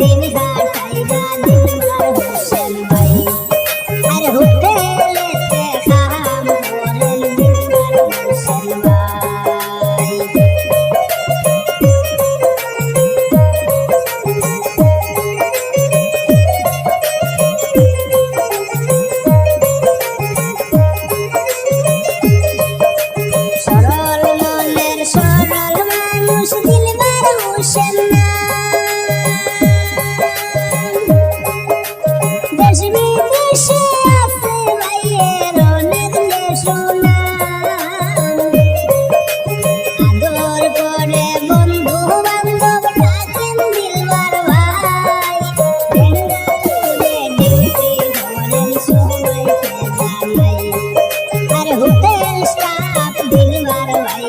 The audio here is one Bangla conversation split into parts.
দিন কাটাইবা দিলবার হোসেন ভাই আর হোটেলেতে কাম করেন দিলবার হোসেন ভাই। সরল মনের সরল মানুষ দিলবার হোসেন দেশ বিদেশে আছে ভাইয়ের অনেক সুনাম আদর করে বন্ধু বান্ধব ডাকেন দিলবার ভাই বেঙ্গালুরে ডিউটি করেন সবাইকে জানাই আর হোটেল স্টাফ দিলবার ভাই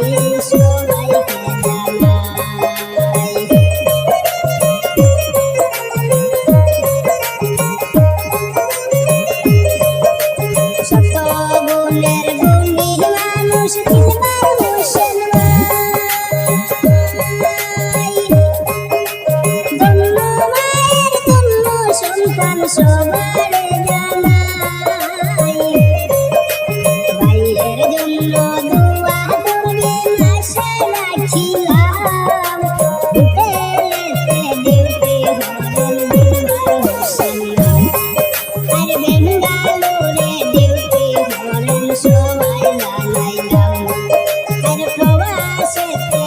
সবাইকে জানাই। শত গুণের গুণী মানুষ দিলবার হোসেন ভাই ধন্য মায়ের ধন্য সন্তান সবার জানাই ভাইয়ের জন্য দোয়া করবেন আশা রাখিলাম হোটেলেতে ডিউটি করেন দিলবার হোসেন আর বেঙ্গালুরে ডিউটি করেন সবাই জানাইলাম আর প্রবাসেতে